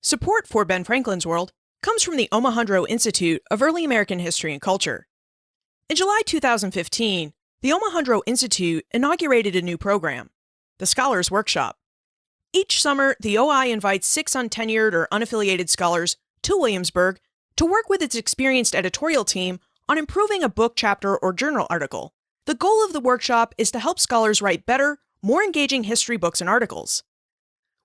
Support for Ben Franklin's World comes from the Omohundro Institute of Early American History and Culture. In July 2015, the Omohundro Institute inaugurated a new program, the Scholars Workshop. Each summer, the OI invites 6 untenured or unaffiliated scholars to Williamsburg to work with its experienced editorial team on improving a book, chapter, or journal article. The goal of the workshop is to help scholars write better, more engaging history books and articles.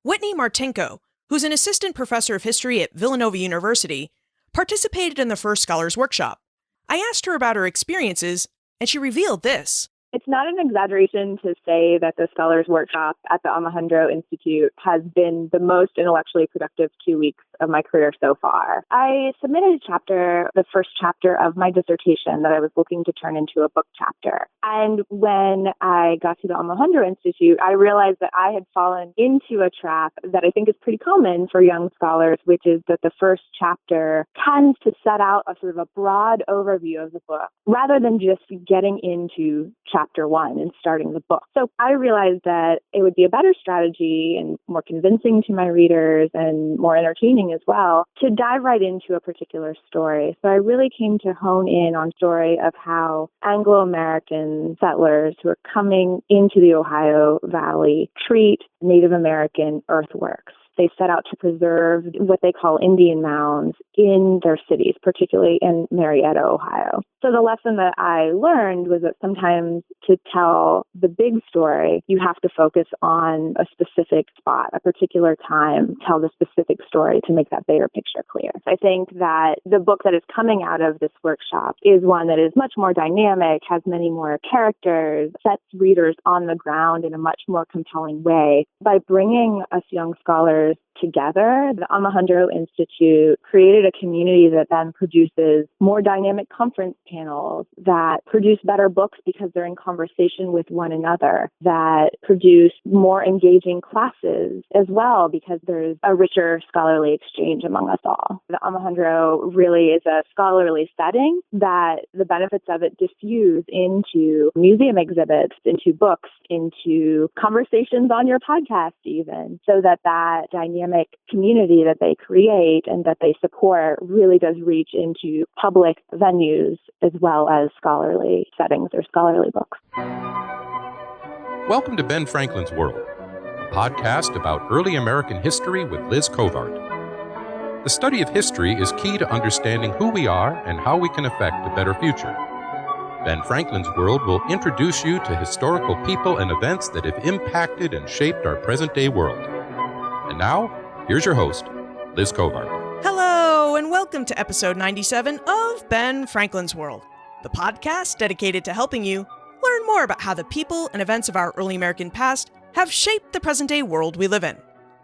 Whitney Martinko, who's an assistant professor of history at Villanova University, participated in the first Scholars Workshop. I asked her about her experiences, and she revealed this. It's not an exaggeration to say that the Scholars Workshop at the Omohundro Institute has been the most intellectually productive 2 weeks of my career so far. I submitted the first chapter of my dissertation that I was looking to turn into a book chapter. And when I got to the Omohundro Institute, I realized that I had fallen into a trap that I think is pretty common for young scholars, which is that the first chapter tends to set out a sort of a broad overview of the book, rather than just getting into chapter 1 and starting the book. So I realized that it would be a better strategy and more convincing to my readers and more entertaining as well to dive right into a particular story. So I really came to hone in on the story of how Anglo-American settlers who are coming into the Ohio Valley treat Native American earthworks. They set out to preserve what they call Indian mounds in their cities, particularly in Marietta, Ohio. So the lesson that I learned was that sometimes to tell the big story, you have to focus on a specific spot, a particular time, tell the specific story to make that bigger picture clear. I think that the book that is coming out of this workshop is one that is much more dynamic, has many more characters, sets readers on the ground in a much more compelling way. By bringing us young scholars together, the Omohundro Institute created a community that then produces more dynamic conference panels that produce better books because they're in conversation with one another, that produce more engaging classes as well because there's a richer scholarly exchange among us all. The Omohundro really is a scholarly setting that the benefits of it diffuse into museum exhibits, into books, into conversations on your podcast even, so that dynamic community that they create and that they support really does reach into public venues as well as scholarly settings or scholarly books. Welcome to Ben Franklin's World, a podcast about early American history with Liz Covart. The study of history is key to understanding who we are and how we can affect a better future. Ben Franklin's World will introduce you to historical people and events that have impacted and shaped our present-day world. And now, here's your host, Liz Covart. Hello, and welcome to episode 97 of Ben Franklin's World, the podcast dedicated to helping you learn more about how the people and events of our early American past have shaped the present-day world we live in.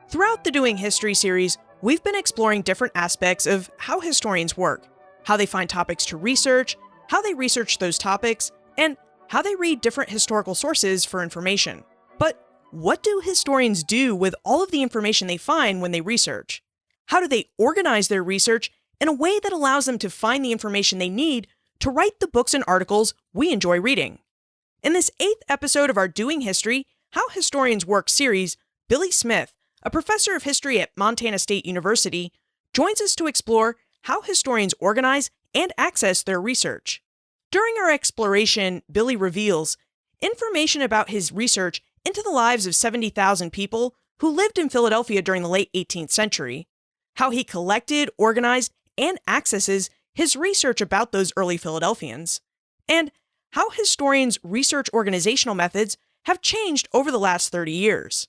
Throughout the Doing History series, we've been exploring different aspects of how historians work, how they find topics to research, how they research those topics, and how they read different historical sources for information. But what do historians do with all of the information they find when they research? How do they organize their research in a way that allows them to find the information they need to write the books and articles we enjoy reading? In this 8th episode of our Doing History, How Historians Work series, Billy Smith, a professor of history at Montana State University, joins us to explore how historians organize and access their research. During our exploration, Billy reveals information about his research into the lives of 70,000 people who lived in Philadelphia during the late 18th century, how he collected, organized, and accesses his research about those early Philadelphians, and how historians' research organizational methods have changed over the last 30 years.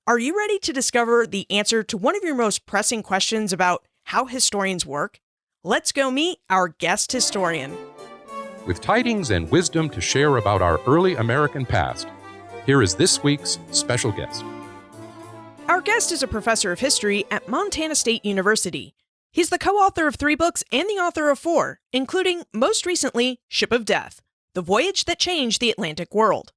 Are you ready to discover the answer to one of your most pressing questions about how historians work? Let's go meet our guest historian. With tidings and wisdom to share about our early American past, here is this week's special guest. Our guest is a professor of history at Montana State University. He's the co-author of 3 books and the author of 4, including, most recently, Ship of Death, The Voyage That Changed the Atlantic World.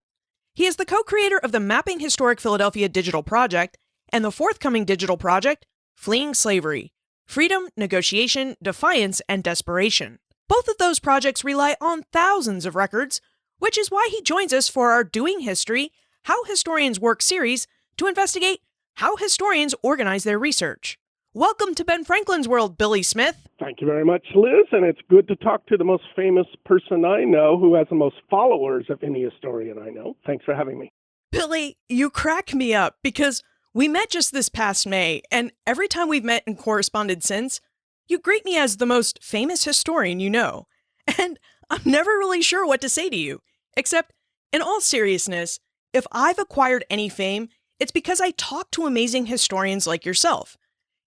He is the co-creator of the Mapping Historic Philadelphia Digital Project and the forthcoming digital project, Fleeing Slavery, Freedom, Negotiation, Defiance, and Desperation. Both of those projects rely on thousands of records, which is why he joins us for our Doing History, How Historians Work series to investigate how historians organize their research. Welcome to Ben Franklin's World, Billy Smith. Thank you very much, Liz, and it's good to talk to the most famous person I know who has the most followers of any historian I know. Thanks for having me. Billy, you crack me up because we met just this past May, and every time we've met and corresponded since, you greet me as the most famous historian you know. And I'm never really sure what to say to you, except, in all seriousness, if I've acquired any fame, it's because I talk to amazing historians like yourself.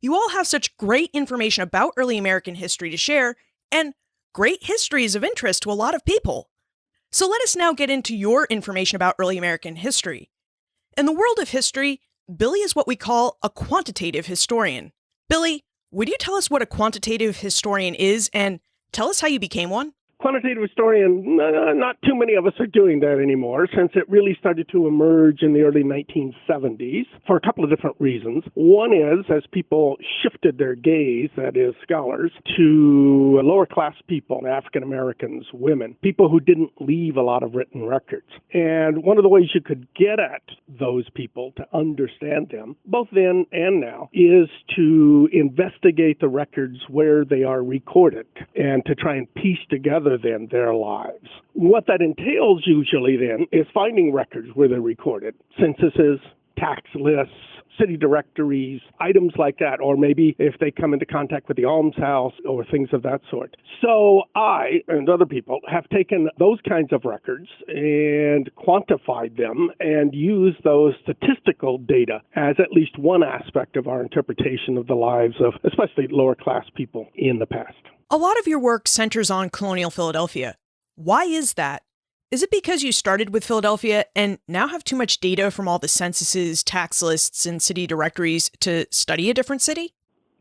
You all have such great information about early American history to share, and great histories of interest to a lot of people. So let us now get into your information about early American history. In the world of history, Billy is what we call a quantitative historian. Billy, would you tell us what a quantitative historian is and tell us how you became one? Quantitative historian, not too many of us are doing that anymore since it really started to emerge in the early 1970s for a couple of different reasons. One is as people shifted their gaze, that is scholars, to lower class people, African Americans, women, people who didn't leave a lot of written records. And one of the ways you could get at those people to understand them, both then and now, is to investigate the records where they are recorded and to try and piece together then their lives. What that entails usually then is finding records where they're recorded, censuses, tax lists, city directories, items like that, or maybe if they come into contact with the almshouse or things of that sort. So I and other people have taken those kinds of records and quantified them and used those statistical data as at least one aspect of our interpretation of the lives of especially lower class people in the past. A lot of your work centers on colonial Philadelphia. Why is that? Is it because you started with Philadelphia and now have too much data from all the censuses, tax lists, and city directories to study a different city?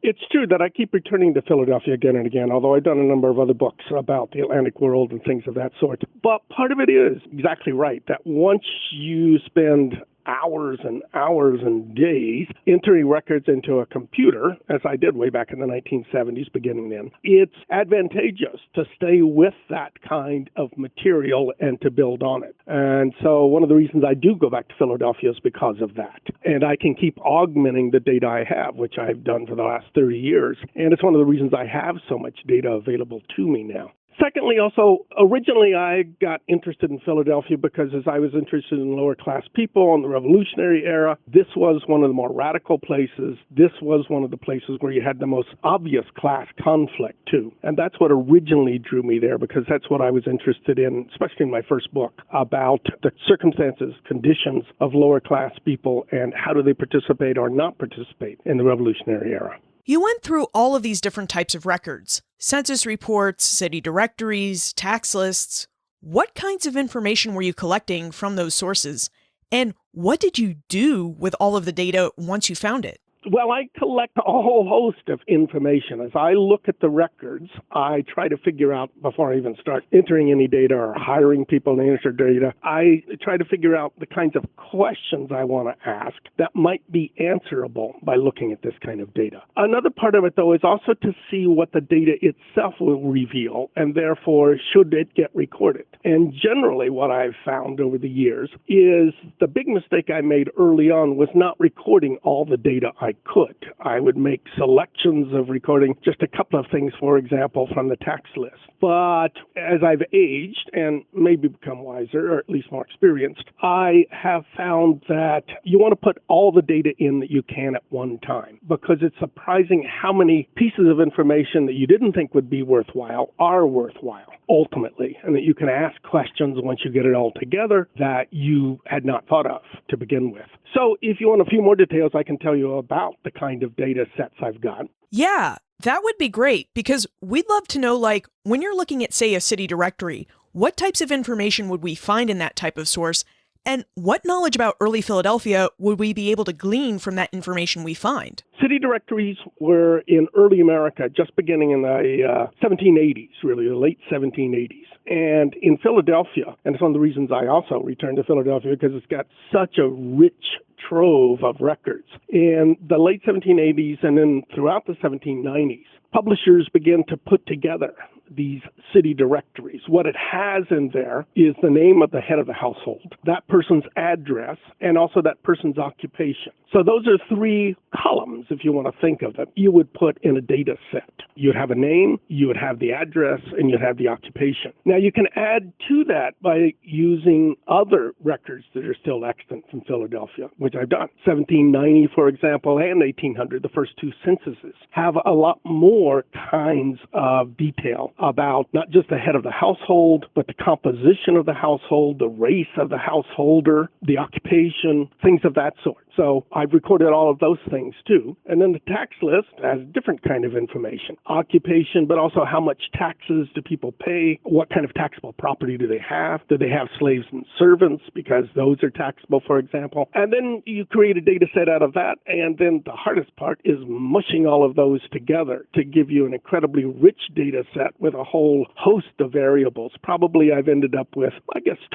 It's true that I keep returning to Philadelphia again and again, although I've done a number of other books about the Atlantic world and things of that sort. But part of it is exactly right, that once you spend hours and hours and days entering records into a computer, as I did way back in the 1970s, beginning then, it's advantageous to stay with that kind of material and to build on it. And so one of the reasons I do go back to Philadelphia is because of that. And I can keep augmenting the data I have, which I've done for the last 30 years. And it's one of the reasons I have so much data available to me now. Secondly, also, originally I got interested in Philadelphia because as I was interested in lower class people in the Revolutionary era, this was one of the more radical places. This was one of the places where you had the most obvious class conflict, too. And that's what originally drew me there because that's what I was interested in, especially in my first book, about the circumstances, conditions of lower class people and how do they participate or not participate in the Revolutionary era. You went through all of these different types of records, census reports, city directories, tax lists. What kinds of information were you collecting from those sources? And what did you do with all of the data once you found it? Well, I collect a whole host of information. As I look at the records, I try to figure out, before I even start entering any data or hiring people to enter data, I try to figure out the kinds of questions I want to ask that might be answerable by looking at this kind of data. Another part of it, though, is also to see what the data itself will reveal, and therefore, should it get recorded. And generally, what I've found over the years is the big mistake I made early on was not recording all the data I could. I would make selections of recording just a couple of things, for example, from the tax list. But as I've aged and maybe become wiser, or at least more experienced, I have found that you want to put all the data in that you can at one time, because it's surprising how many pieces of information that you didn't think would be worthwhile are worthwhile, ultimately, and that you can ask questions once you get it all together that you had not thought of to begin with. So if you want a few more details, I can tell you about the kind of data sets I've got. Yeah, that would be great, because we'd love to know, like, when you're looking at, say, a city directory, what types of information would we find in that type of source? And what knowledge about early Philadelphia would we be able to glean from that information we find? City directories were in early America, just beginning in the 1780s, really, the late 1780s. And in Philadelphia, and it's one of the reasons I also returned to Philadelphia, because it's got such a rich trove of records. In the late 1780s and then throughout the 1790s, publishers began to put together these city directories. What it has in there is the name of the head of the household, that person's address, and also that person's occupation. So those are three columns, if you want to think of it, you would put in a data set. You'd have a name, you would have the address, and you'd have the occupation. Now, you can add to that by using other records that are still extant from Philadelphia, which I've done. 1790, for example, and 1800, the first two censuses, have a lot more kinds of detail about not just the head of the household, but the composition of the household, the race of the householder, the occupation, things of that sort. So I've recorded all of those things too. And then the tax list has different kind of information, occupation, but also how much taxes do people pay? What kind of taxable property do they have? Do they have slaves and servants? Because those are taxable, for example. And then you create a data set out of that. And then the hardest part is mushing all of those together to give you an incredibly rich data set with a whole host of variables. Probably I've ended up with,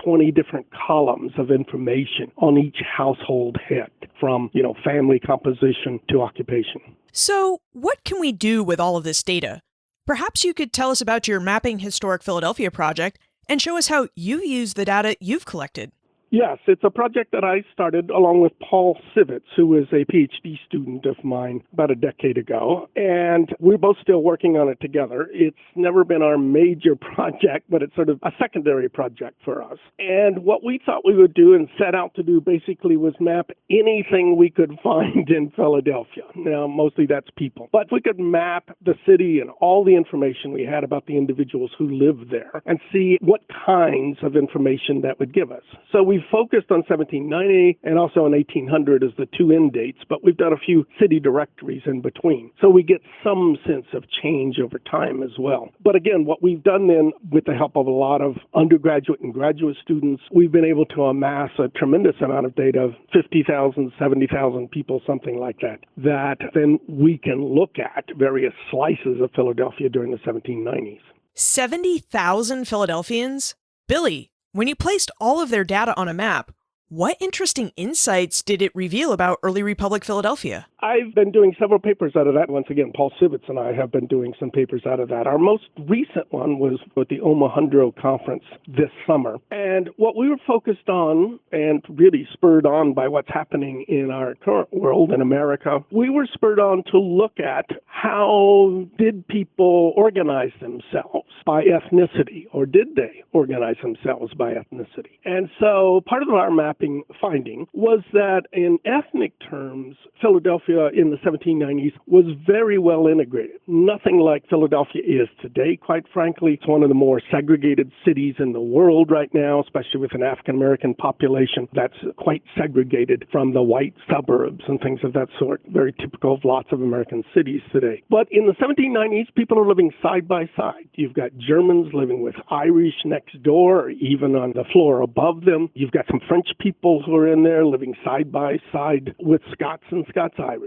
20 different columns of information on each household head, from, family composition to occupation. So what can we do with all of this data? Perhaps you could tell us about your Mapping Historic Philadelphia project and show us how you use the data you've collected. Yes, it's a project that I started along with Paul Sivitz, who is a PhD student of mine about a decade ago, and we're both still working on it together. It's never been our major project, but it's sort of a secondary project for us. And what we thought we would do and set out to do basically was map anything we could find in Philadelphia. Now, mostly that's people. But we could map the city and all the information we had about the individuals who lived there and see what kinds of information that would give us. So we focused on 1790 and also on 1800 as the two end dates, but we've done a few city directories in between. So we get some sense of change over time as well. But again, what we've done then, with the help of a lot of undergraduate and graduate students, we've been able to amass a tremendous amount of data, 50,000, 70,000 people, something like that, that then we can look at various slices of Philadelphia during the 1790s. 70,000 Philadelphians? Billy, when you placed all of their data on a map, what interesting insights did it reveal about early Republic Philadelphia? I've been doing several papers out of that. Once again, Paul Sivitz and I have been doing some papers out of that. Our most recent one was with the Omohundro conference this summer. And what we were focused on, and really spurred on by what's happening in our current world in America, we were spurred on to look at how did people organize themselves by ethnicity, or did they organize themselves by ethnicity? And so part of our mapping finding was that in ethnic terms, Philadelphia in the 1790s was very well integrated. Nothing like Philadelphia is today, quite frankly. It's one of the more segregated cities in the world right now, especially with an African-American population that's quite segregated from the white suburbs and things of that sort, very typical of lots of American cities today. But in the 1790s, people are living side by side. You've got Germans living with Irish next door, or even on the floor above them. You've got some French people who are in there living side by side with Scots and Scots-Irish.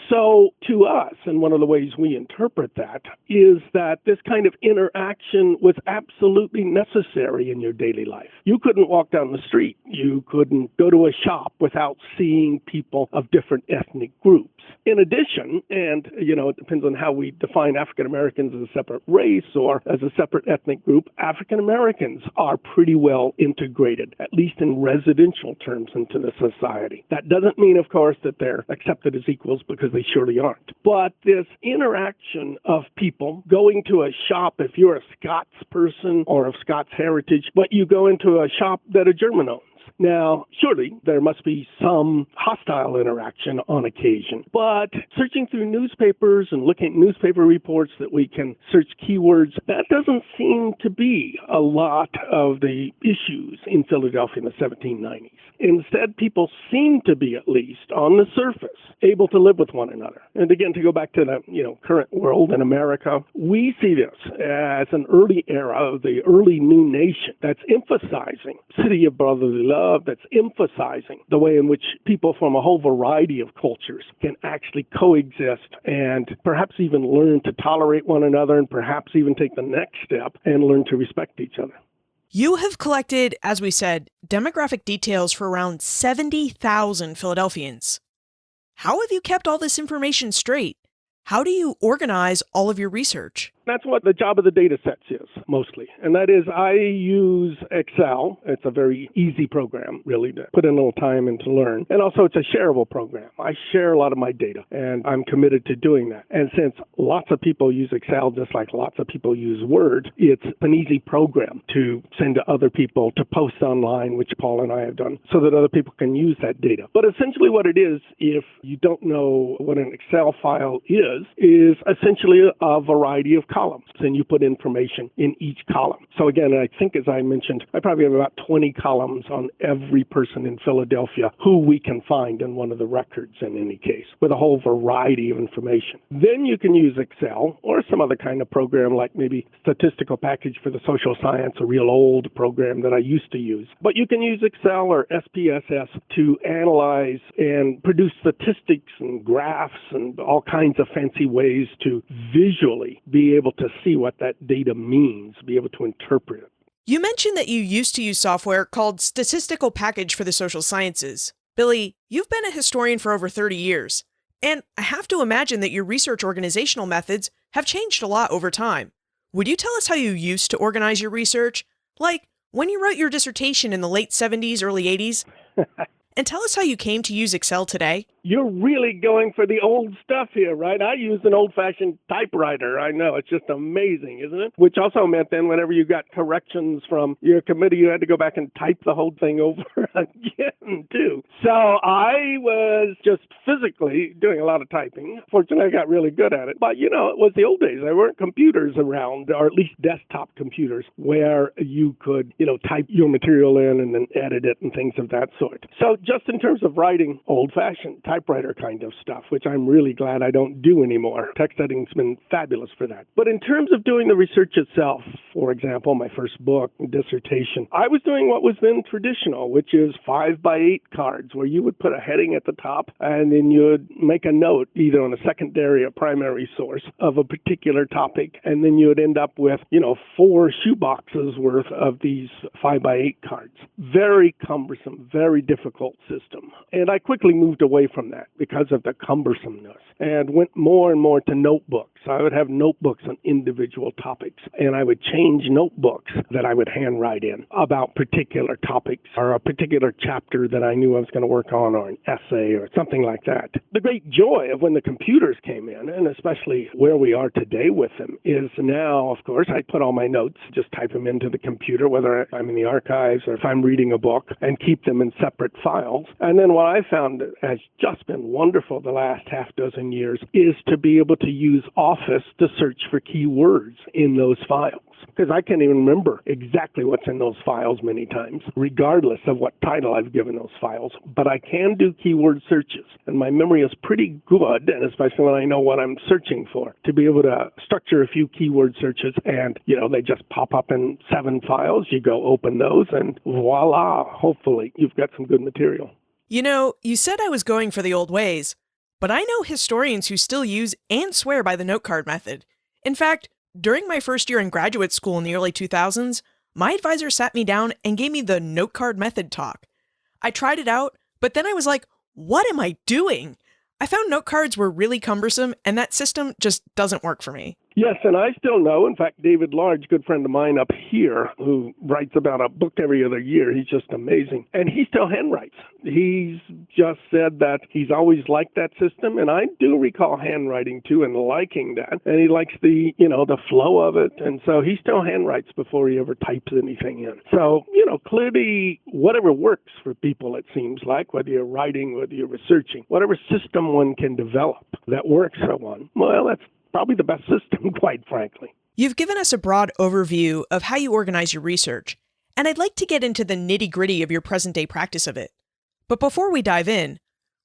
So to us, and one of the ways we interpret that, is that this kind of interaction was absolutely necessary in your daily life. You couldn't walk down the street. You couldn't go to a shop without seeing people of different ethnic groups. In addition, and it depends on how we define African Americans as a separate race or as a separate ethnic group, African Americans are pretty well integrated, at least in residential terms, into the society. That doesn't mean, of course, that they're accepted as equals, because they surely aren't. But this interaction of people going to a shop, if you're a Scots person or of Scots heritage, but you go into a shop that a German owns. Now, surely there must be some hostile interaction on occasion, but searching through newspapers and looking at newspaper reports that we can search keywords, that doesn't seem to be a lot of the issues in Philadelphia in the 1790s. Instead, people seem to be, at least on the surface, able to live with one another. And again, to go back to the current world in America, we see this as an early era of the early new nation that's emphasizing city of brotherly love, that's emphasizing the way in which people from a whole variety of cultures can actually coexist and perhaps even learn to tolerate one another, and perhaps even take the next step and learn to respect each other. You have collected, as we said, demographic details for around 70,000 Philadelphians. How have you kept all this information straight? How do you organize all of your research? That's what the job of the data sets is, mostly. And that is I use Excel. It's a very easy program, really, to put in a little time and to learn. And also it's a shareable program. I share a lot of my data, and I'm committed to doing that. And since lots of people use Excel just like lots of people use Word, it's an easy program to send to other people, to post online, which Paul and I have done, so that other people can use that data. But essentially what it is, if you don't know what an Excel file is essentially a variety of columns, and you put information in each column. So again, I think as I mentioned, I probably have about 20 columns on every person in Philadelphia who we can find in one of the records in any case, with a whole variety of information. Then you can use Excel or some other kind of program like maybe Statistical Package for the Social Science, a real old program that I used to use. But you can use Excel or SPSS to analyze and produce statistics and graphs and all kinds of fancy ways to visually be able to see what that data means, be able to interpret it. You mentioned that you used to use software called Statistical Package for the Social Sciences. Billy, you've been a historian for over 30 years, and I have to imagine that your research organizational methods have changed a lot over time. Would you tell us how you used to organize your research? Like when you wrote your dissertation in the late 70s, early 80s? And tell us how you came to use Excel today. You're really going for the old stuff here, right? I used an old-fashioned typewriter. I know, it's just amazing, isn't it? Which also meant then whenever you got corrections from your committee, you had to go back and type the whole thing over again, too. So I was just physically doing a lot of typing. Fortunately, I got really good at it. But, it was the old days. There weren't computers around, or at least desktop computers, where you could, type your material in and then edit it and things of that sort. So just in terms of writing, old-fashioned typewriter kind of stuff, which I'm really glad I don't do anymore. Text editing's been fabulous for that. But in terms of doing the research itself, for example, my first book, dissertation, I was doing what was then traditional, which is 5x8 cards, where you would put a heading at the top, and then you would make a note, either on a secondary or primary source, of a particular topic, and then you would end up with, 4 shoeboxes worth of these 5x8 cards. Very cumbersome, very difficult system. And I quickly moved away from that because of the cumbersomeness and went more and more to notebooks. I would have notebooks on individual topics, and I would change notebooks that I would handwrite in about particular topics or a particular chapter that I knew I was going to work on, or an essay or something like that. The great joy of when the computers came in, and especially where we are today with them, is now, of course, I put all my notes, just type them into the computer, whether I'm in the archives or if I'm reading a book, and keep them in separate files. And then what I found has just been wonderful the last half dozen years is to be able to use Office to search for keywords in those files. Because I can't even remember exactly what's in those files many times, regardless of what title I've given those files. But I can do keyword searches, and my memory is pretty good, and especially when I know what I'm searching for, to be able to structure a few keyword searches, and, they just pop up in 7 files. You go open those, and voila, hopefully you've got some good material. You said I was going for the old ways, but I know historians who still use and swear by the Notecard Method. In fact, during my first year in graduate school in the early 2000s, my advisor sat me down and gave me the Notecard Method talk. I tried it out, but then I was like, what am I doing? I found note cards were really cumbersome, and that system just doesn't work for me. Yes, and I still know, in fact, David Large, good friend of mine up here, who writes about a book every other year, he's just amazing, and he still handwrites. He's just said that he's always liked that system, and I do recall handwriting too and liking that, and he likes the flow of it, and so he still handwrites before he ever types anything in. So, clearly, whatever works for people, it seems like, whether you're writing, whether you're researching, whatever system one can develop that works for one, well, that's probably the best system, quite frankly. You've given us a broad overview of how you organize your research, and I'd like to get into the nitty-gritty of your present-day practice of it. But before we dive in,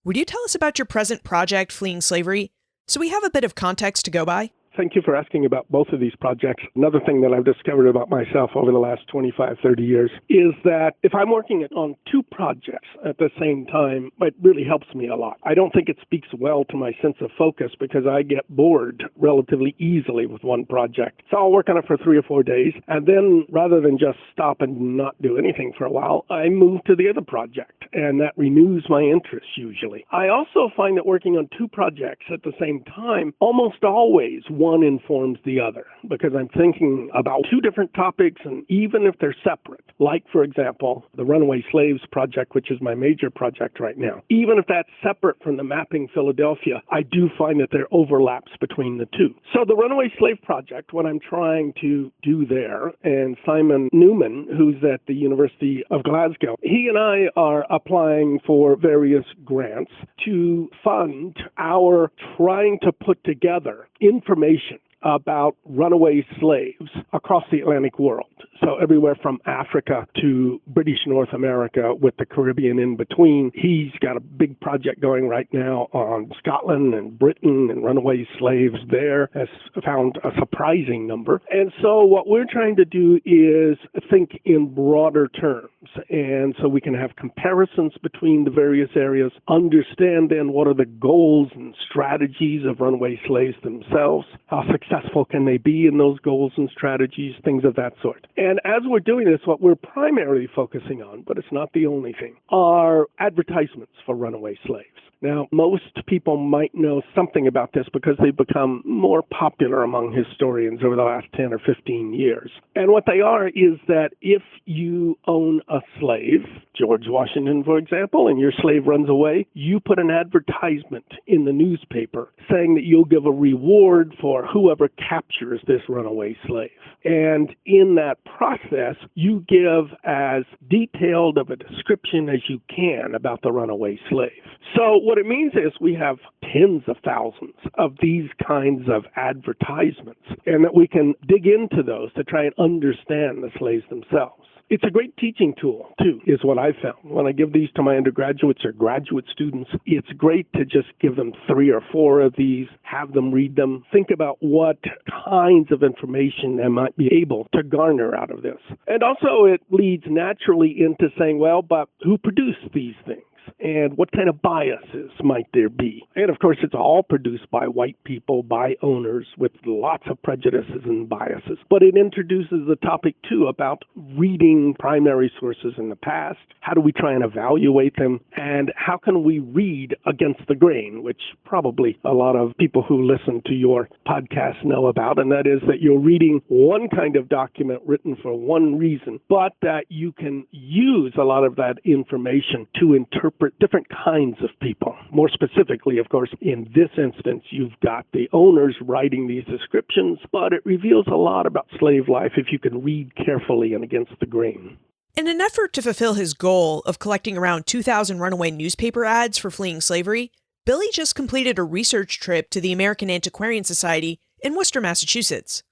would you tell us about your present project, Fleeing Slavery, so we have a bit of context to go by? Thank you for asking about both of these projects. Another thing that I've discovered about myself over the last 25, 30 years is that if I'm working on 2 projects at the same time, it really helps me a lot. I don't think it speaks well to my sense of focus because I get bored relatively easily with one project. So I'll work on it for 3 or 4 days, and then rather than just stop and not do anything for a while, I move to the other project, and that renews my interest usually. I also find that working on 2 projects at the same time almost always one informs the other, because I'm thinking about two different topics, and even if they're separate, like, for example, the Runaway Slaves Project, which is my major project right now, even if that's separate from the Mapping Philadelphia, I do find that there are overlaps between the two. So the Runaway Slave Project, what I'm trying to do there, and Simon Newman, who's at the University of Glasgow, he and I are applying for various grants to fund our trying to put together information about runaway slaves across the Atlantic world. So everywhere from Africa to British North America with the Caribbean in between. He's got a big project going right now on Scotland and Britain and runaway slaves there, has found a surprising number. And so what we're trying to do is think in broader terms. And so we can have comparisons between the various areas, understand then what are the goals and strategies of runaway slaves themselves, how successful can they be in those goals and strategies, things of that sort. And as we're doing this, what we're primarily focusing on, but it's not the only thing, are advertisements for runaway slaves. Now, most people might know something about this because they've become more popular among historians over the last 10 or 15 years. And what they are is that if you own a slave, George Washington, for example, and your slave runs away, you put an advertisement in the newspaper saying that you'll give a reward for whoever captures this runaway slave. And in that process, you give as detailed of a description as you can about the runaway slave. So what it means is we have tens of thousands of these kinds of advertisements, and that we can dig into those to try and understand the slaves themselves. It's a great teaching tool, too, is what I found. When I give these to my undergraduates or graduate students, it's great to just give them 3 or 4 of these, have them read them, think about what kinds of information they might be able to garner out of this. And also it leads naturally into saying, well, but who produced these things? And what kind of biases might there be? And of course, it's all produced by white people, by owners, with lots of prejudices and biases. But it introduces the topic, too, about reading primary sources in the past. How do we try and evaluate them? And how can we read against the grain, which probably a lot of people who listen to your podcast know about, and that is that you're reading one kind of document written for one reason, but that you can use a lot of that information to interpret different kinds of people. More specifically, of course, in this instance, you've got the owners writing these descriptions, but it reveals a lot about slave life if you can read carefully and against the grain. In an effort to fulfill his goal of collecting around 2,000 runaway newspaper ads for fleeing slavery, Billy just completed a research trip to the American Antiquarian Society in Worcester, Massachusetts.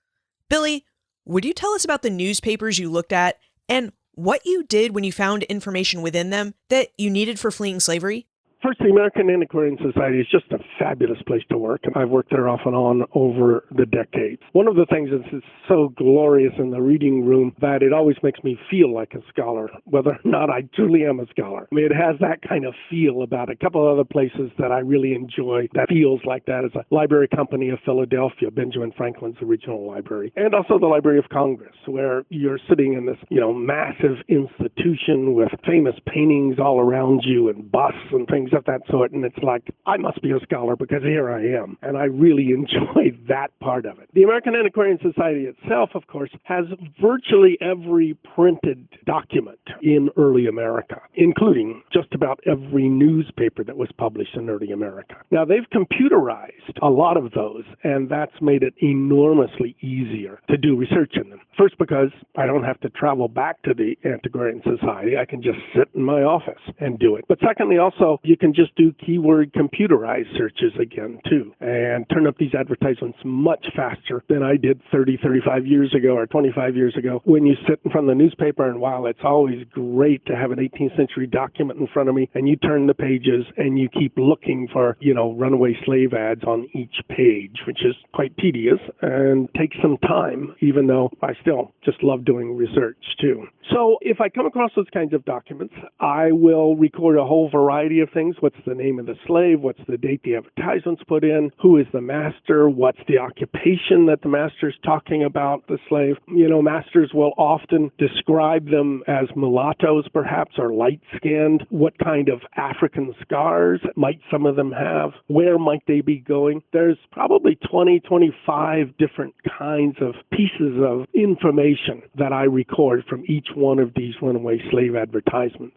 Billy, would you tell us about the newspapers you looked at and what you did when you found information within them that you needed for fleeing slavery? First, the American Antiquarian Society is just a fabulous place to work, and I've worked there off and on over the decades. One of the things that's so glorious in the reading room that it always makes me feel like a scholar, whether or not I truly am a scholar. I mean, it has that kind of feel about it. A couple of other places that I really enjoy that feels like that is a Library Company of Philadelphia, Benjamin Franklin's original library, and also the Library of Congress, where you're sitting in this, massive institution with famous paintings all around you and busts and things of that sort, and it's like, I must be a scholar because here I am, and I really enjoy that part of it. The American Antiquarian Society itself, of course, has virtually every printed document in early America, including just about every newspaper that was published in early America. Now, they've computerized a lot of those, and that's made it enormously easier to do research in them. First, because I don't have to travel back to the Antiquarian Society. I can just sit in my office and do it. But secondly, also, you can just do keyword computerized searches again, too, and turn up these advertisements much faster than I did 30, 35 years ago or 25 years ago. When you sit in front of the newspaper, and while it's always great to have an 18th century document in front of me, and you turn the pages and you keep looking for, runaway slave ads on each page, which is quite tedious and takes some time, even though I still just love doing research, too. So if I come across those kinds of documents, I will record a whole variety of things. things. What's the name of the slave? What's the date the advertisement's put in? Who is the master? What's the occupation that the master's talking about the slave? Masters will often describe them as mulattoes, perhaps, or light-skinned. What kind of African scars might some of them have? Where might they be going? There's probably 20, 25 different kinds of pieces of information that I record from each one of these runaway slave advertisements.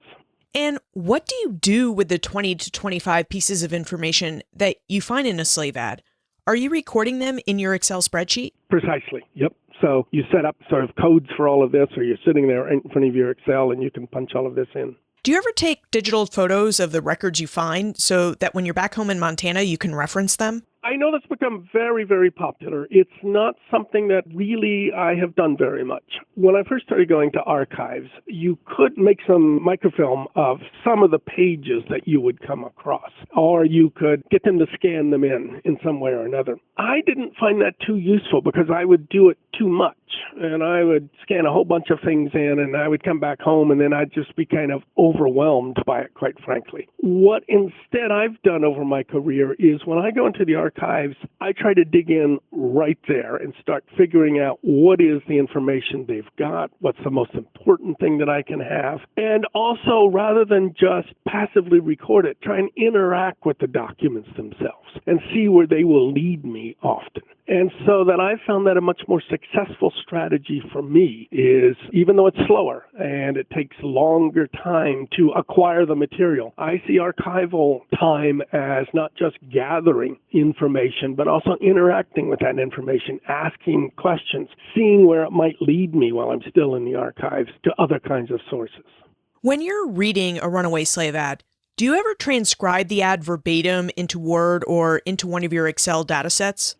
And what do you do with the 20 to 25 pieces of information that you find in a slave ad? Are you recording them in your Excel spreadsheet? Precisely. Yep. So you set up sort of codes for all of this, or you're sitting there in front of your Excel and you can punch all of this in. Do you ever take digital photos of the records you find so that when you're back home in Montana, you can reference them? I know that's become very, very popular. It's not something that really I have done very much. When I first started going to archives, you could make some microfilm of some of the pages that you would come across, or you could get them to scan them in some way or another. I didn't find that too useful because I would do it too much, and I would scan a whole bunch of things in, and I would come back home, and then I'd just be kind of overwhelmed by it, quite frankly. What instead I've done over my career is when I go into the archives, I try to dig in right there and start figuring out what is the information they've got, what's the most important thing that I can have, and also, rather than just passively record it, try and interact with the documents themselves and see where they will lead me often. And so that I found that a much more successful strategy for me is, even though it's slower and it takes longer time to acquire the material, I see archival time as not just gathering information, but also interacting with that information, asking questions, seeing where it might lead me while I'm still in the archives to other kinds of sources. When you're reading a runaway slave ad, do you ever transcribe the ad verbatim into Word or into one of your Excel datasets?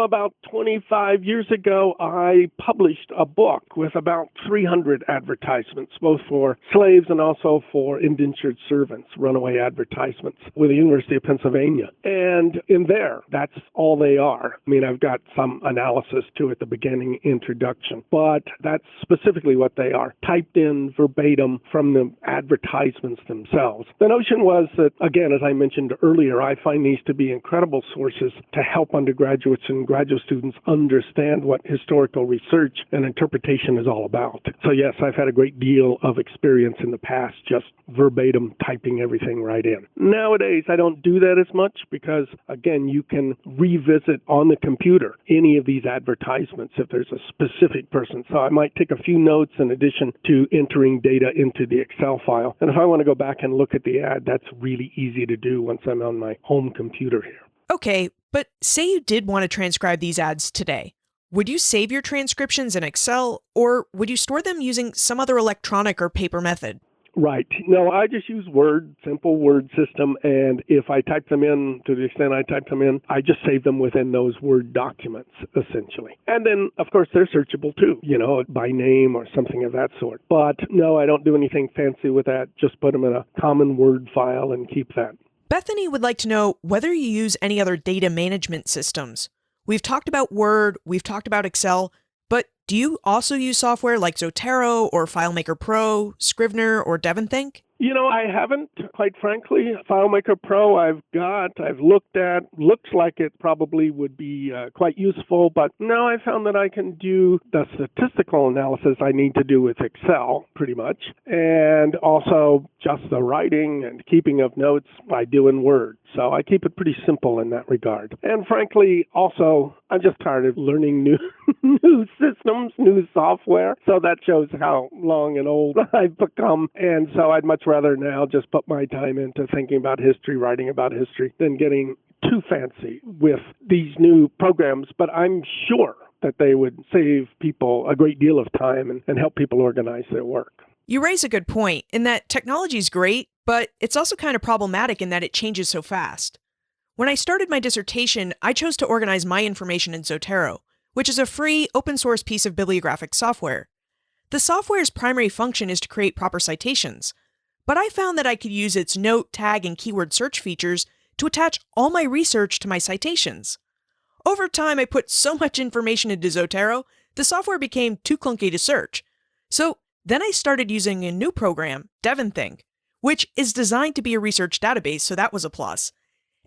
About 25 years ago, I published a book with about 300 advertisements, both for slaves and also for indentured servants, runaway advertisements, with the University of Pennsylvania. And in there, that's all they are. I mean, I've got some analysis to at the beginning introduction, but that's specifically what they are, typed in verbatim from the advertisements themselves. The notion was that, again, as I mentioned earlier, I find these to be incredible sources to help undergraduates and graduate students understand what historical research and interpretation is all about. So yes, I've had a great deal of experience in the past just verbatim typing everything right in. Nowadays, I don't do that as much because, again, you can revisit on the computer any of these advertisements if there's a specific person. So I might take a few notes in addition to entering data into the Excel file. And if I want to go back and look at the ad, that's really easy to do once I'm on my home computer here. Okay, but say you did want to transcribe these ads today. Would you save your transcriptions in Excel, or would you store them using some other electronic or paper method? Right. No, I just use Word, simple Word system, and if I type them in, to the extent I type them in, I just save them within those Word documents, essentially. And then, of course, they're searchable too, by name or something of that sort. But no, I don't do anything fancy with that. Just put them in a common Word file and keep that. Bethany would like to know whether you use any other data management systems. We've talked about Word, we've talked about Excel, but do you also use software like Zotero or FileMaker Pro, Scrivener, or Devonthink? I haven't, quite frankly. FileMaker Pro I've looked at, looks like it probably would be quite useful, but now I found that I can do the statistical analysis I need to do with Excel, pretty much, and also just the writing and keeping of notes I do in Word. So I keep it pretty simple in that regard. And frankly, also, I'm just tired of learning new systems, new software. So that shows how long and old I've become. And so I'd much rather now just put my time into thinking about history, writing about history, than getting too fancy with these new programs. But I'm sure that they would save people a great deal of time and help people organize their work. You raise a good point in that technology is great, but it's also kind of problematic in that it changes so fast. When I started my dissertation, I chose to organize my information in Zotero, which is a free, open-source piece of bibliographic software. The software's primary function is to create proper citations, but I found that I could use its note, tag, and keyword search features to attach all my research to my citations. Over time, I put so much information into Zotero, the software became too clunky to search. So then I started using a new program, Devonthink, which is designed to be a research database, so that was a plus.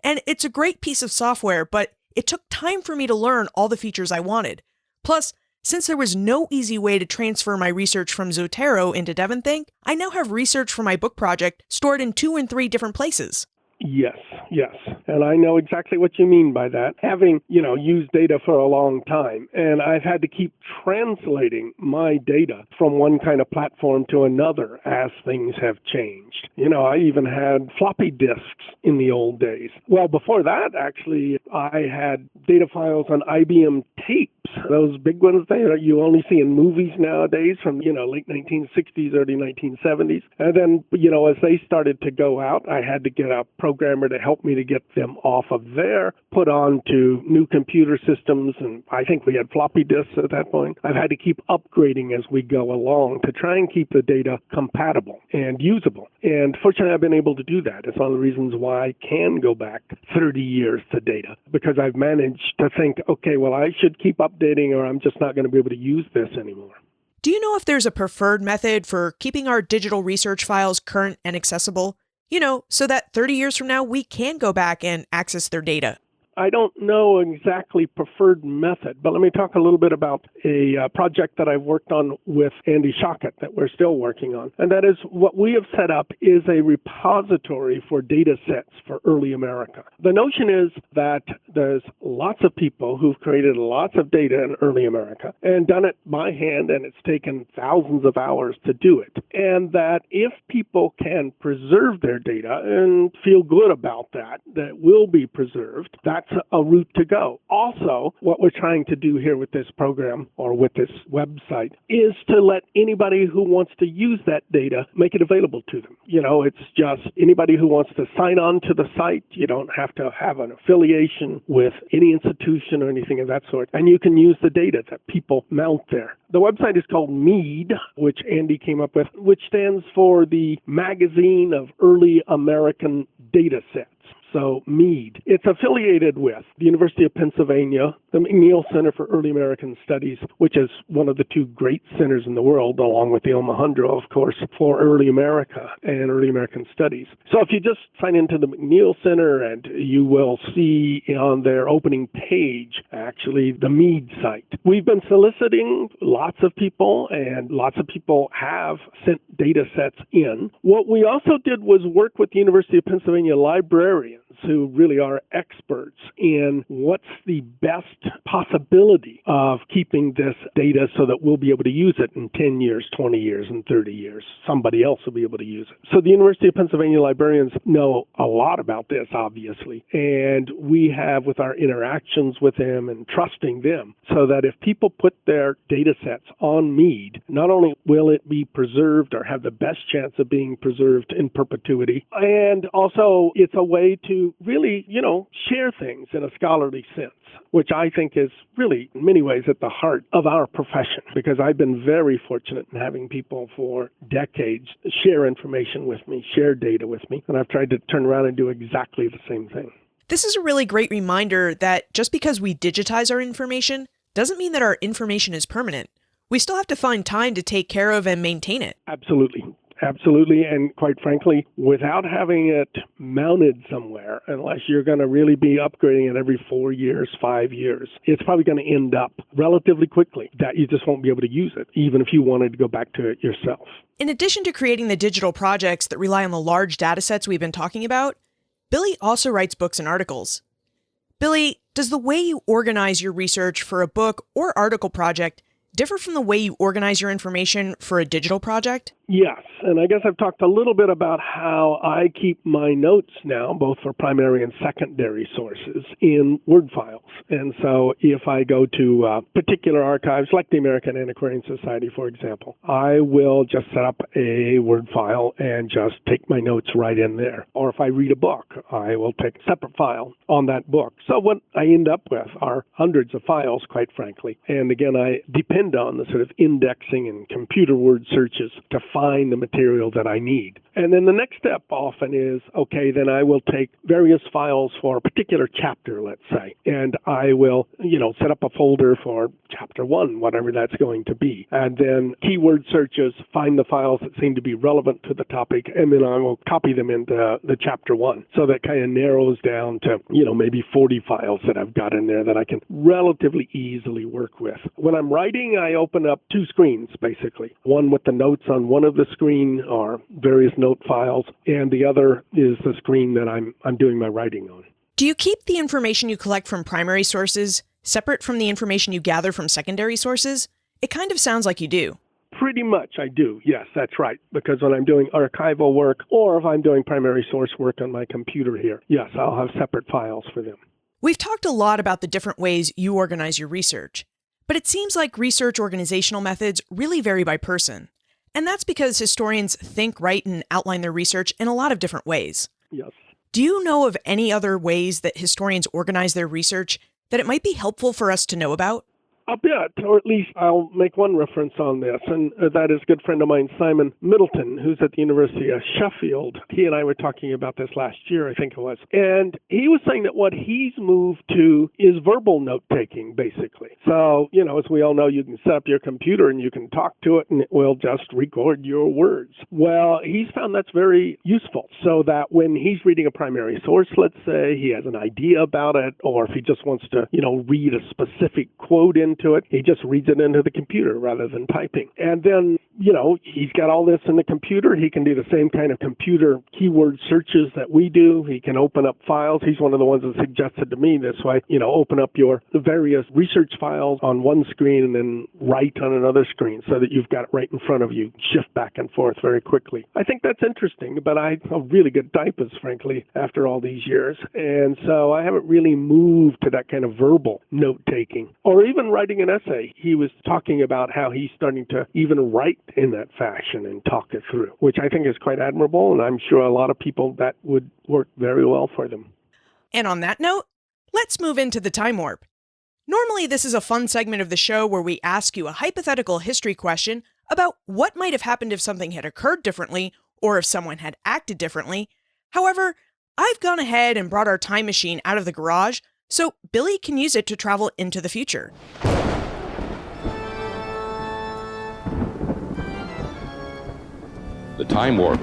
And it's a great piece of software, but it took time for me to learn all the features I wanted. Plus, since there was no easy way to transfer my research from Zotero into Devonthink, I now have research for my book project stored in 2 and 3 different places. Yes. And I know exactly what you mean by that. Having, used data for a long time, and I've had to keep translating my data from one kind of platform to another as things have changed. I even had floppy disks in the old days. Well, before that, actually, I had data files on IBM tapes, those big ones that you only see in movies nowadays from, late 1960s, early 1970s. And then, as they started to go out, I had to get a programmer to help me to get them off of there, put on to new computer systems, and I think we had floppy disks at that point. I've had to keep upgrading as we go along to try and keep the data compatible and usable. And fortunately, I've been able to do that. It's one of the reasons why I can go back 30 years to data, because I've managed to think, okay, well, I should keep updating or I'm just not going to be able to use this anymore. Do you know if there's a preferred method for keeping our digital research files current and accessible? So that 30 years from now, we can go back and access their data. I don't know exactly preferred method, but let me talk a little bit about a project that I've worked on with Andy Shockett that we're still working on. And that is what we have set up is a repository for data sets for early America. The notion is that there's lots of people who've created lots of data in early America and done it by hand, and it's taken thousands of hours to do it. And that if people can preserve their data and feel good about that will be preserved, that's a route to go. Also, what we're trying to do here with this program or with this website is to let anybody who wants to use that data make it available to them. It's just anybody who wants to sign on to the site. You don't have to have an affiliation with any institution or anything of that sort. And you can use the data that people mount there. The website is called MEAD, which Andy came up with, which stands for the Magazine of Early American Data Sets. So MEAD. It's affiliated with the University of Pennsylvania, the McNeil Center for Early American Studies, which is one of the 2 great centers in the world, along with the Omohundro, of course, for early America and early American studies. So if you just sign into the McNeil Center, and you will see on their opening page, actually, the MEAD site. We've been soliciting lots of people, and lots of people have sent data sets in. What we also did was work with the University of Pennsylvania librarians who really are experts in what's the best possibility of keeping this data so that we'll be able to use it in 10 years, 20 years, and 30 years. Somebody else will be able to use it. So the University of Pennsylvania librarians know a lot about this, obviously, and we have with our interactions with them and trusting them so that if people put their data sets on MEAD, not only will it be preserved or have the best chance of being preserved in perpetuity, and also it's a way to really, share things in a scholarly sense, which I think is really, in many ways, at the heart of our profession, because I've been very fortunate in having people for decades share information with me, share data with me, and I've tried to turn around and do exactly the same thing. This is a really great reminder that just because we digitize our information doesn't mean that our information is permanent. We still have to find time to take care of and maintain it. Absolutely, and quite frankly, without having it mounted somewhere, unless you're going to really be upgrading it every 4 years, 5 years, it's probably going to end up relatively quickly that you just won't be able to use it, even if you wanted to go back to it yourself. In addition to creating the digital projects that rely on the large data sets we've been talking about, Billy also writes books and articles. Billy, does the way you organize your research for a book or article project differ from the way you organize your information for a digital project? Yes, and I guess I've talked a little bit about how I keep my notes now, both for primary and secondary sources, in Word files. And so if I go to particular archives, like the American Antiquarian Society, for example, I will just set up a Word file and just take my notes right in there. Or if I read a book, I will take a separate file on that book. So what I end up with are hundreds of files, quite frankly. And again, I depend on the sort of indexing and computer word searches to find the material that I need. And then the next step often is, okay, then I will take various files for a particular chapter, let's say, and I will, set up a folder for chapter 1, whatever that's going to be. And then keyword searches, find the files that seem to be relevant to the topic, and then I will copy them into the chapter 1. So that kind of narrows down to, maybe 40 files that I've got in there that I can relatively easily work with. When I'm writing, I open up 2 screens, basically. One with the notes on one of the screen or various note files, and the other is the screen that I'm doing my writing on. Do you keep the information you collect from primary sources separate from the information you gather from secondary sources? It kind of sounds like you do. Pretty much I do. Yes, that's right. Because when I'm doing archival work or if I'm doing primary source work on my computer here, yes, I'll have separate files for them. We've talked a lot about the different ways you organize your research, but it seems like research organizational methods really vary by person. And that's because historians think, write, and outline their research in a lot of different ways. Yes. Do you know of any other ways that historians organize their research that it might be helpful for us to know about? A bit, or at least I'll make one reference on this, and that is a good friend of mine, Simon Middleton, who's at the University of Sheffield. He and I were talking about this last year, I think it was, and he was saying that what he's moved to is verbal note-taking, basically. So, as we all know, you can set up your computer and you can talk to it and it will just record your words. Well, he's found that's very useful, so that when he's reading a primary source, let's say, he has an idea about it, or if he just wants to, read a specific quote into it, he just reads it into the computer rather than typing. And then, he's got all this in the computer. He can do the same kind of computer keyword searches that we do. He can open up files. He's one of the ones that suggested to me this way, open up the various research files on one screen and then write on another screen so that you've got it right in front of you, shift back and forth very quickly. I think that's interesting, but I'm a really good typist, frankly, after all these years. And so I haven't really moved to that kind of verbal note-taking or even writing an essay. He was talking about how he's starting to even write in that fashion and talk it through, which I think is quite admirable, and I'm sure a lot of people that would work very well for them. And on that note, let's move into the time warp. Normally, this is a fun segment of the show where we ask you a hypothetical history question about what might have happened if something had occurred differently or if someone had acted differently. However, I've gone ahead and brought our time machine out of the garage so Billy can use it to travel into the future. The time warp.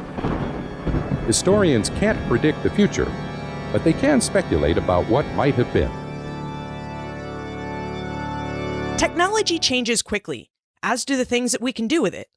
Historians can't predict the future, but they can speculate about what might have been. Technology changes quickly, as do the things that we can do with it.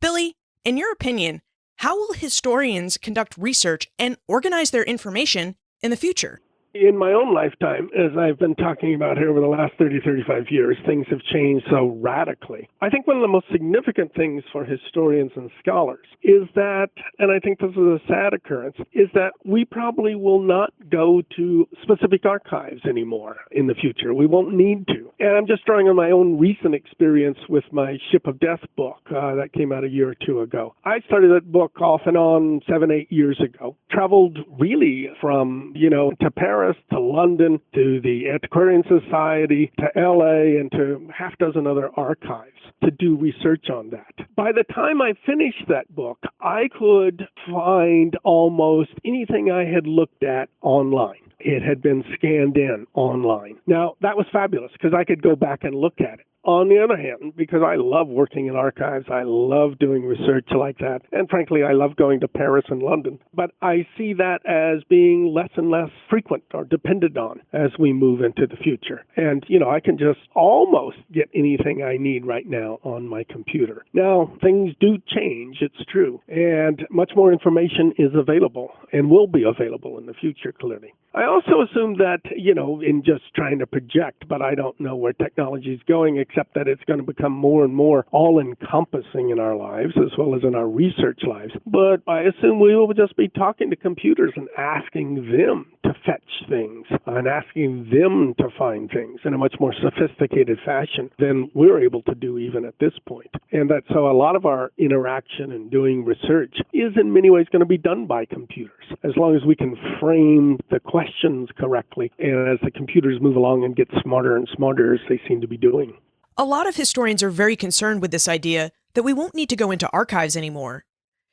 Billy, in your opinion, how will historians conduct research and organize their information in the future? In my own lifetime, as I've been talking about here over the last 35 years, things have changed so radically. I think one of the most significant things for historians and scholars is that, and I think this is a sad occurrence, is that we probably will not go to specific archives anymore in the future. We won't need to. And I'm just drawing on my own recent experience with my Ship of Death book that came out a year or two ago. I started that book off and on 7-8 years ago. Traveled really from, to Paris, to London, to the Antiquarian Society, to LA, and to half dozen other archives to do research on that. By the time I finished that book, I could find almost anything I had looked at online. It had been scanned in online. Now, that was fabulous because I could go back and look at it. On the other hand, because I love working in archives, I love doing research like that, and frankly, I love going to Paris and London. But I see that as being less and less frequent or depended on as we move into the future. And, I can just almost get anything I need right now on my computer. Now, things do change, it's true, and much more information is available and will be available in the future, clearly. I also assume that, in just trying to project, but I don't know where technology is going, except that it's going to become more and more all-encompassing in our lives, as well as in our research lives. But I assume we will just be talking to computers and asking them to fetch things and asking them to find things in a much more sophisticated fashion than we're able to do even at this point. And that so a lot of our interaction and doing research is in many ways going to be done by computers, as long as we can frame the questions correctly, and as the computers move along and get smarter and smarter as they seem to be doing. A lot of historians are very concerned with this idea that we won't need to go into archives anymore.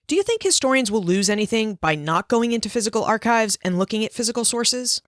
Do you think historians will lose anything by not going into physical archives and looking at physical sources?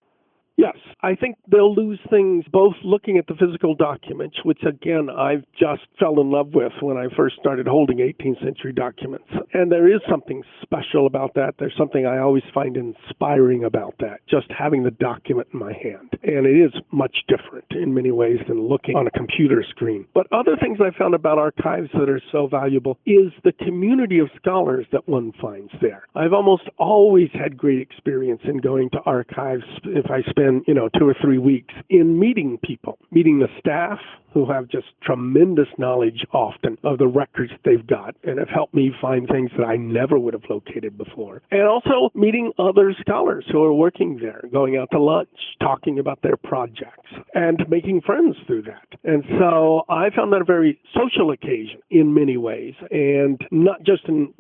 Yes, I think they'll lose things both looking at the physical documents, which again, I've just fell in love with when I first started holding 18th century documents. And there is something special about that. There's something I always find inspiring about that, just having the document in my hand. And it is much different in many ways than looking on a computer screen. But other things I found about archives that are so valuable is the community of scholars that one finds there. I've almost always had great experience in going to archives if I spend 2 or 3 weeks in meeting people, meeting the staff who have just tremendous knowledge often of the records they've got and have helped me find things that I never would have located before. And also meeting other scholars who are working there, going out to lunch, talking about their projects, and making friends through that. And so I found that a very social occasion in many ways, and not just in,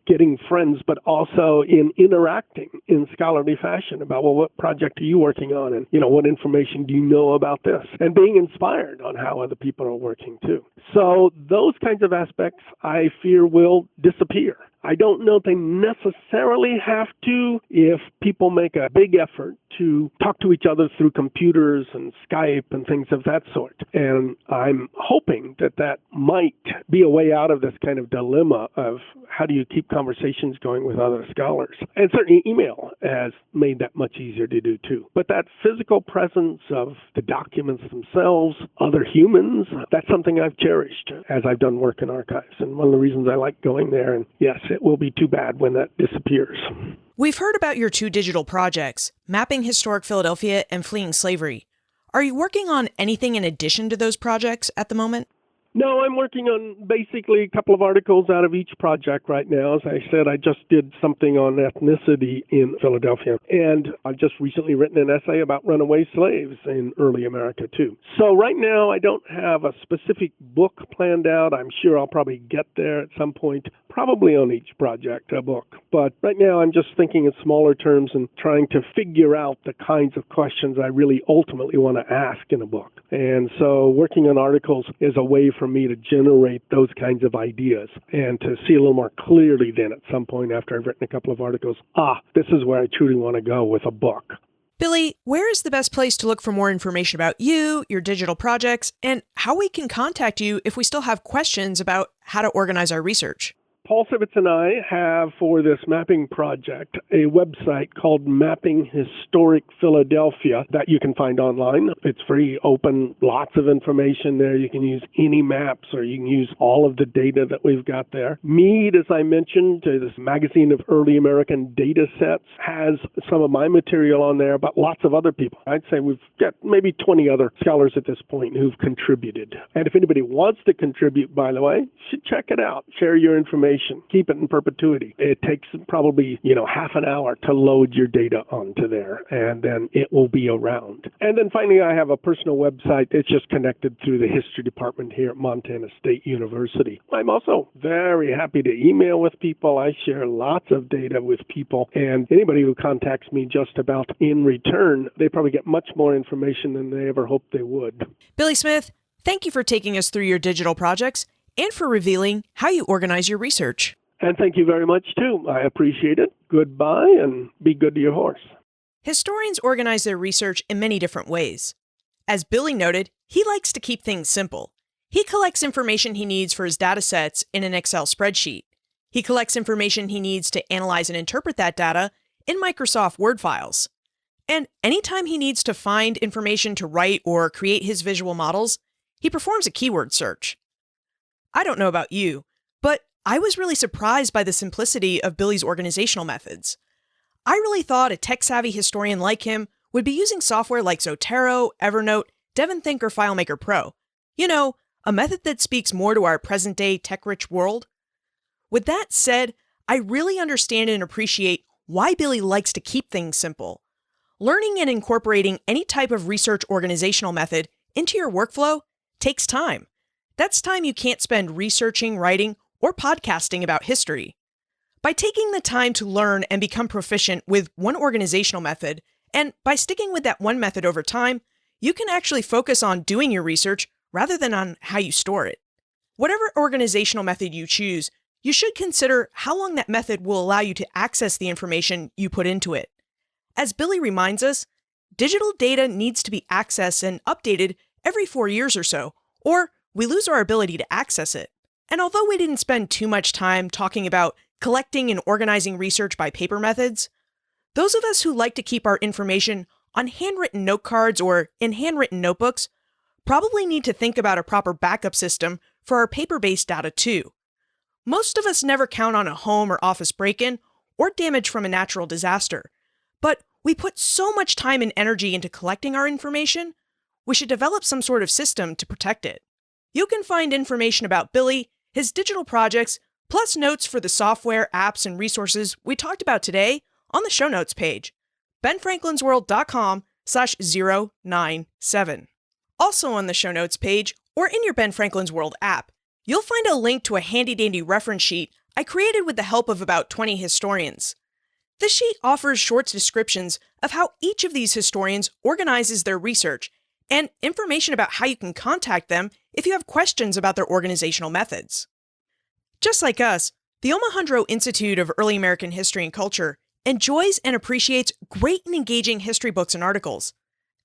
getting friends, but also in interacting in scholarly fashion about, well, what project are you working on? And, what information do you know about this? And being inspired on how other people are working too. So those kinds of aspects I fear will disappear. I don't know if they necessarily have to if people make a big effort to talk to each other through computers and Skype and things of that sort. And I'm hoping that that might be a way out of this kind of dilemma of how do you keep conversations going with other scholars. And certainly email has made that much easier to do too. But that physical presence of the documents themselves, other humans, that's something I've cherished as I've done work in archives. And one of the reasons I like going there, and yes, it will be too bad when that disappears. We've heard about your 2 digital projects, Mapping Historic Philadelphia and Fleeing Slavery. Are you working on anything in addition to those projects at the moment? No, I'm working on basically a couple of articles out of each project right now. As I said, I just did something on ethnicity in Philadelphia, and I've just recently written an essay about runaway slaves in early America, too. So right now, I don't have a specific book planned out. I'm sure I'll probably get there at some point, probably on each project, a book. But right now, I'm just thinking in smaller terms and trying to figure out the kinds of questions I really ultimately want to ask in a book. And so working on articles is a way for me to generate those kinds of ideas and to see a little more clearly then at some point after I've written a couple of articles, this is where I truly want to go with a book. Billy, where is the best place to look for more information about you, your digital projects, and how we can contact you if we still have questions about how to organize our research? Paul Sivitz and I have, for this mapping project, a website called Mapping Historic Philadelphia that you can find online. It's free, open, lots of information there. You can use any maps or you can use all of the data that we've got there. Mead, as I mentioned, this magazine of early American data sets, has some of my material on there, but lots of other people. I'd say we've got maybe 20 other scholars at this point who've contributed. And if anybody wants to contribute, by the way, you should check it out. Share your information. Keep it in perpetuity. It takes probably, half an hour to load your data onto there, and then it will be around. And then finally, I have a personal website. It's just connected through the history department here at Montana State University. I'm also very happy to email with people. I share lots of data with people, and anybody who contacts me just about in return, they probably get much more information than they ever hoped they would. Billy Smith, thank you for taking us through your digital projects and for revealing how you organize your research. And thank you very much, too. I appreciate it. Goodbye, and be good to your horse. Historians organize their research in many different ways. As Billy noted, he likes to keep things simple. He collects information he needs for his data sets in an Excel spreadsheet. He collects information he needs to analyze and interpret that data in Microsoft Word files. And anytime he needs to find information to write or create his visual models, he performs a keyword search. I don't know about you, but I was really surprised by the simplicity of Billy's organizational methods. I really thought a tech-savvy historian like him would be using software like Zotero, Evernote, Devonthink, or FileMaker Pro. A method that speaks more to our present-day tech-rich world. With that said, I really understand and appreciate why Billy likes to keep things simple. Learning and incorporating any type of research organizational method into your workflow takes time. That's time you can't spend researching, writing, or podcasting about history. By taking the time to learn and become proficient with one organizational method, and by sticking with that one method over time, you can actually focus on doing your research rather than on how you store it. Whatever organizational method you choose, you should consider how long that method will allow you to access the information you put into it. As Billy reminds us, digital data needs to be accessed and updated every 4 years or so, or we lose our ability to access it. And although we didn't spend too much time talking about collecting and organizing research by paper methods, those of us who like to keep our information on handwritten note cards or in handwritten notebooks probably need to think about a proper backup system for our paper-based data too. Most of us never count on a home or office break-in or damage from a natural disaster, but we put so much time and energy into collecting our information, we should develop some sort of system to protect it. You can find information about Billy, his digital projects, plus notes for the software, apps, and resources we talked about today on the show notes page, benfranklinsworld.com/097. Also on the show notes page, or in your Ben Franklin's World app, you'll find a link to a handy-dandy reference sheet I created with the help of about 20 historians. This sheet offers short descriptions of how each of these historians organizes their research and information about how you can contact them if you have questions about their organizational methods. Just like us, the Omohundro Institute of Early American History and Culture enjoys and appreciates great and engaging history books and articles.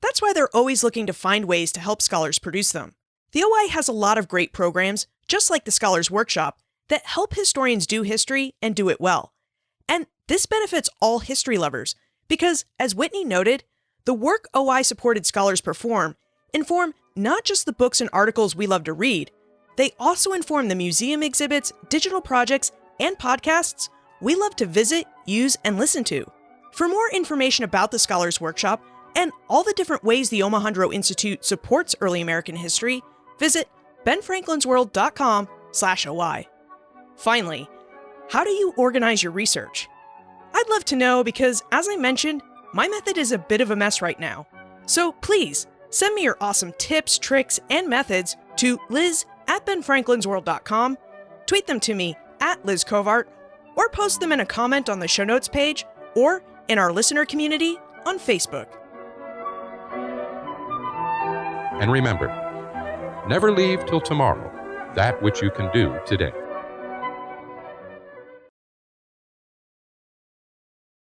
That's why they're always looking to find ways to help scholars produce them. The OI has a lot of great programs, just like the Scholars Workshop, that help historians do history and do it well. And this benefits all history lovers, because, as Whitney noted, the work OI-supported scholars perform inform not just the books and articles we love to read, they also inform the museum exhibits, digital projects, and podcasts we love to visit, use, and listen to. For more information about the Scholars Workshop and all the different ways the Omohundro Institute supports early American history, visit benfranklinsworld.com/OI. Finally, how do you organize your research? I'd love to know because, as I mentioned, my method is a bit of a mess right now. So please, send me your awesome tips, tricks, and methods to liz@benfranklinsworld.com, tweet them to me @LizCovart, or post them in a comment on the show notes page or in our listener community on Facebook. And remember, never leave till tomorrow that which you can do today.